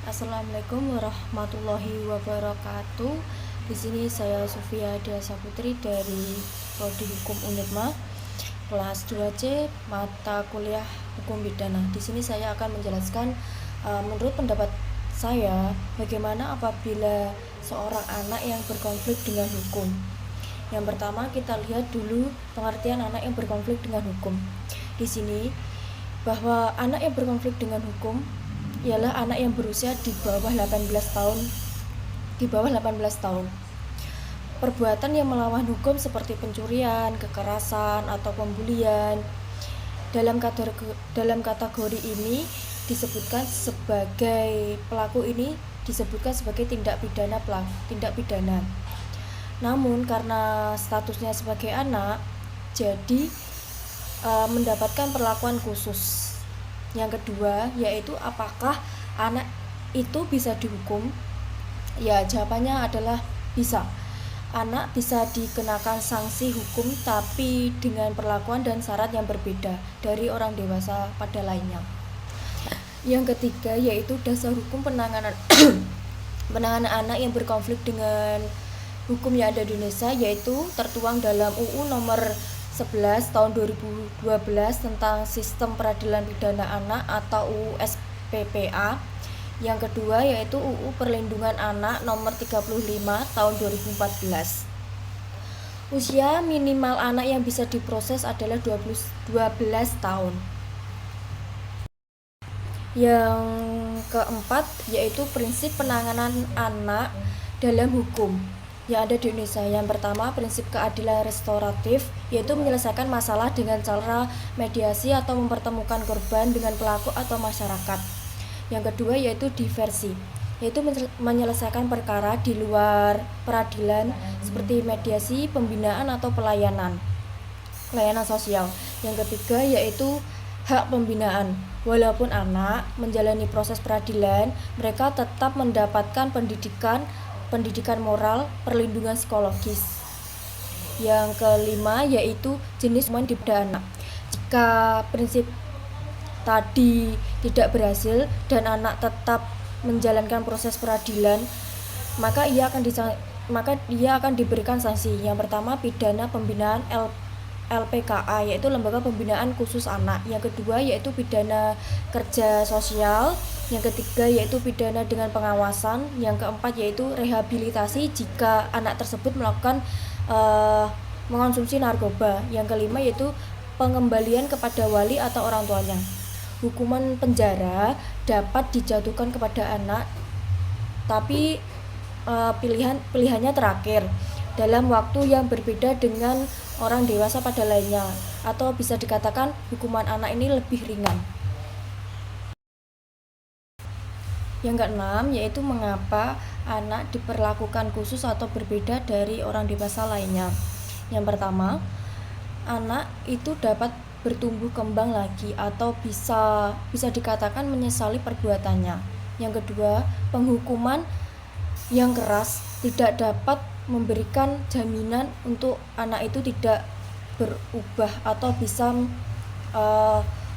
Assalamualaikum warahmatullahi wabarakatuh. Di sini saya Sofia Diasa Putri dari Prodi Hukum Unitma, kelas 2C, mata kuliah Hukum Pidana. Di sini saya akan menjelaskan menurut pendapat saya bagaimana apabila seorang anak yang berkonflik dengan hukum. Yang pertama, kita lihat dulu pengertian anak yang berkonflik dengan hukum. Di sini bahwa anak yang berkonflik dengan hukum ialah anak yang berusia di bawah 18 tahun. Perbuatan yang melawan hukum seperti pencurian, kekerasan, atau pembulian dalam kategori ini disebutkan sebagai tindak pidana. Namun karena statusnya sebagai anak, jadi mendapatkan perlakuan khusus. Yang kedua yaitu apakah anak itu bisa dihukum? Ya, jawabannya adalah bisa. Anak bisa dikenakan sanksi hukum tapi dengan perlakuan dan syarat yang berbeda dari orang dewasa pada lainnya. Yang ketiga yaitu dasar hukum penanganan anak yang berkonflik dengan hukum yang ada di Indonesia, yaitu tertuang dalam UU nomor 11 tahun 2012 tentang Sistem Peradilan Pidana Anak atau UU SPPA. Yang kedua yaitu UU Perlindungan Anak nomor 35 tahun 2014. Usia minimal anak yang bisa diproses adalah 12 tahun. Yang keempat yaitu prinsip penanganan anak dalam hukum yang ada di Indonesia. Yang pertama, prinsip keadilan restoratif, yaitu menyelesaikan masalah dengan cara mediasi atau mempertemukan korban dengan pelaku atau masyarakat. Yang kedua yaitu diversi, yaitu menyelesaikan perkara di luar peradilan seperti mediasi, pembinaan atau pelayanan sosial. Yang ketiga yaitu hak pembinaan. Walaupun anak menjalani proses peradilan, mereka tetap mendapatkan pendidikan moral, perlindungan psikologis. Yang kelima yaitu jenis hukuman pada anak. Jika prinsip tadi tidak berhasil dan anak tetap menjalankan proses peradilan, maka ia akan diberikan sanksi. Yang pertama, pidana pembinaan LPKA, yaitu Lembaga Pembinaan Khusus Anak. Yang kedua yaitu pidana kerja sosial. Yang ketiga yaitu pidana dengan pengawasan. Yang keempat yaitu rehabilitasi jika anak tersebut melakukan mengonsumsi narkoba. Yang kelima yaitu pengembalian kepada wali atau orang tuanya. Hukuman penjara dapat dijatuhkan kepada anak, tapi pilihannya terakhir dalam waktu yang berbeda dengan orang dewasa pada lainnya, atau bisa dikatakan hukuman anak ini lebih ringan. Yang keenam yaitu mengapa anak diperlakukan khusus atau berbeda dari orang dewasa lainnya. Yang pertama, anak itu dapat bertumbuh kembang lagi atau bisa dikatakan menyesali perbuatannya. Yang kedua, penghukuman yang keras tidak dapat memberikan jaminan untuk anak itu tidak berubah atau bisa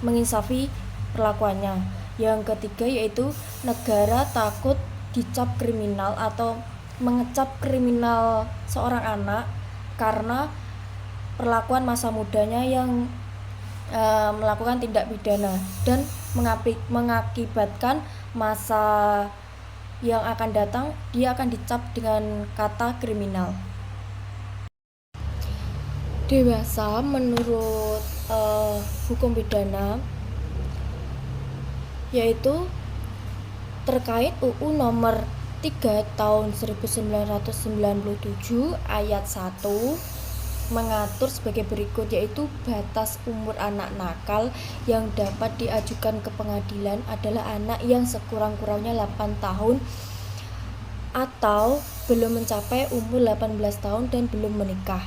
menginsafi perlakuannya. Yang ketiga yaitu negara takut dicap kriminal atau mengecap kriminal seorang anak karena perlakuan masa mudanya yang melakukan tindak pidana dan mengakibatkan masa yang akan datang dia akan dicap dengan kata kriminal. Dewasa menurut hukum pidana yaitu terkait UU nomor 3 tahun 1997 ayat 1 mengatur sebagai berikut, yaitu batas umur anak nakal yang dapat diajukan ke pengadilan adalah anak yang sekurang-kurangnya 8 tahun atau belum mencapai umur 18 tahun dan belum menikah.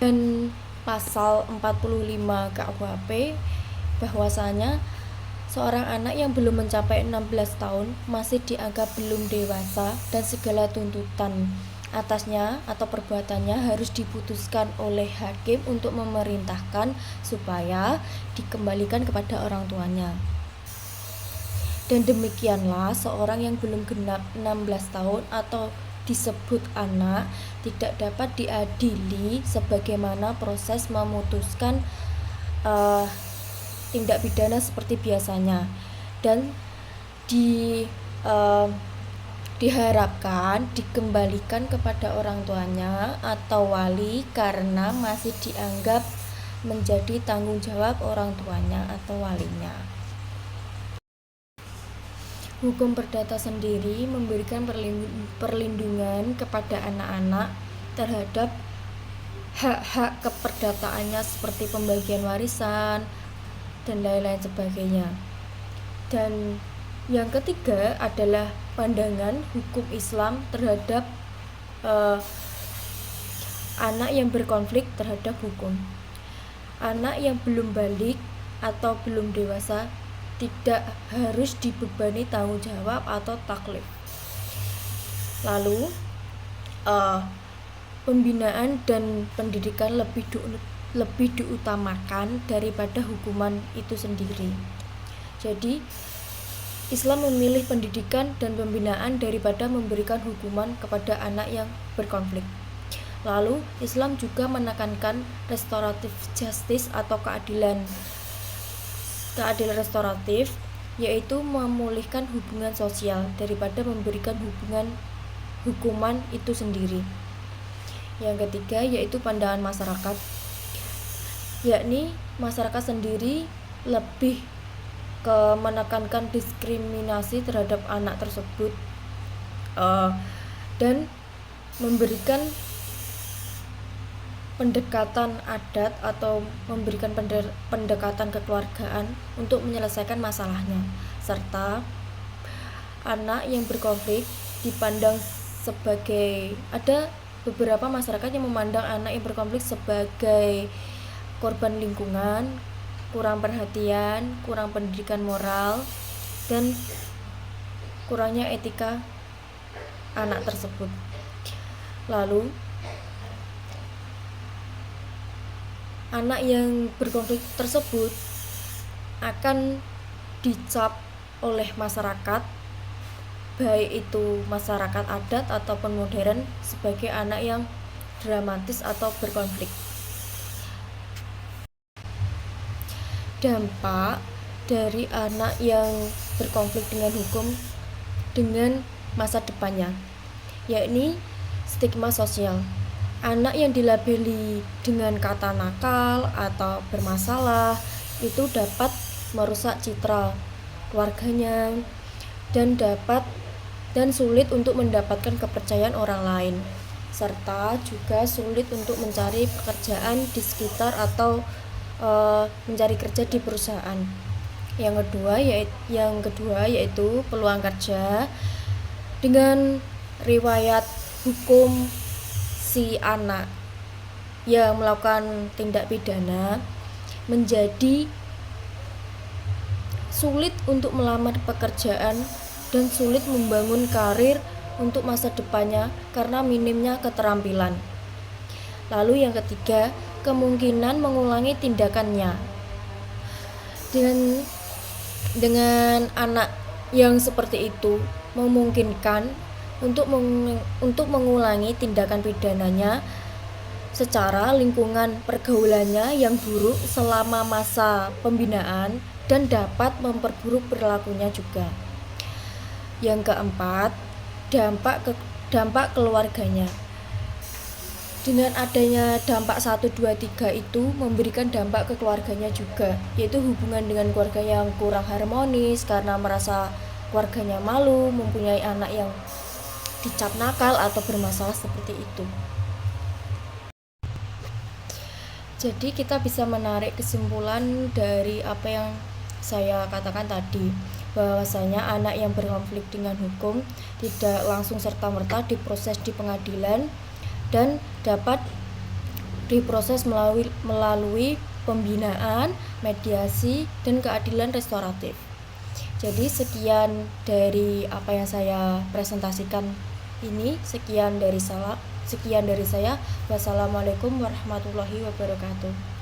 Dan pasal 45 KUHP bahwasanya seorang anak yang belum mencapai 16 tahun masih dianggap belum dewasa dan segala tuntutan atasnya atau perbuatannya harus diputuskan oleh hakim untuk memerintahkan supaya dikembalikan kepada orang tuanya. Dan demikianlah seorang yang belum genap 16 tahun atau disebut anak tidak dapat diadili sebagaimana proses memutuskan tindak pidana seperti biasanya, dan di diharapkan dikembalikan kepada orang tuanya atau wali karena masih dianggap menjadi tanggung jawab orang tuanya atau walinya. Hukum perdata sendiri memberikan perlindungan kepada anak-anak terhadap hak-hak keperdataannya seperti pembagian warisan dan lain-lain sebagainya. Dan yang ketiga adalah pandangan hukum Islam terhadap anak yang berkonflik terhadap hukum. Anak yang belum balik atau belum dewasa tidak harus dibebani tanggung jawab atau taklif. Lalu pembinaan dan pendidikan lebih diutamakan daripada hukuman itu sendiri. Jadi Islam memilih pendidikan dan pembinaan daripada memberikan hukuman kepada anak yang berkonflik. Lalu Islam juga menekankan restoratif justice atau keadilan restoratif, yaitu memulihkan hubungan sosial daripada memberikan hukuman itu sendiri. Yang ketiga yaitu pandangan masyarakat, yakni masyarakat sendiri lebih menekankan diskriminasi terhadap anak tersebut dan memberikan pendekatan adat atau memberikan pendekatan kekeluargaan untuk menyelesaikan masalahnya, serta anak yang berkonflik dipandang sebagai, ada beberapa masyarakat yang memandang anak yang berkonflik sebagai korban lingkungan, kurang perhatian, kurang pendidikan moral, dan kurangnya etika anak tersebut. Lalu anak yang berkonflik tersebut akan dicap oleh masyarakat, baik itu masyarakat adat ataupun modern, sebagai anak yang dramatis atau berkonflik. Dampak dari anak yang berkonflik dengan hukum dengan masa depannya, yakni stigma sosial. Anak yang dilabeli dengan kata nakal atau bermasalah itu dapat merusak citra keluarganya dan sulit untuk mendapatkan kepercayaan orang lain, serta juga sulit untuk mencari pekerjaan di sekitar atau mencari kerja di perusahaan. Yang kedua yaitu peluang kerja. Dengan riwayat hukum si anak yang melakukan tindak pidana, menjadi sulit untuk melamar pekerjaan dan sulit membangun karir untuk masa depannya karena minimnya keterampilan. Lalu yang ketiga, kemungkinan mengulangi tindakannya. Dengan anak yang seperti itu memungkinkan untuk mengulangi tindakan pidananya secara lingkungan pergaulannya yang buruk selama masa pembinaan dan dapat memperburuk perilakunya juga. Yang keempat, dampak keluarganya. Dengan adanya dampak 1, 2, 3 itu memberikan dampak ke keluarganya juga, yaitu hubungan dengan keluarga yang kurang harmonis karena merasa keluarganya malu mempunyai anak yang dicap nakal atau bermasalah seperti itu. Jadi kita bisa menarik kesimpulan dari apa yang saya katakan tadi, bahwasanya anak yang berkonflik dengan hukum tidak langsung serta-merta diproses di pengadilan dan dapat diproses melalui pembinaan, mediasi, dan keadilan restoratif. Jadi sekian dari apa yang saya presentasikan ini, sekian dari saya. Wassalamualaikum warahmatullahi wabarakatuh.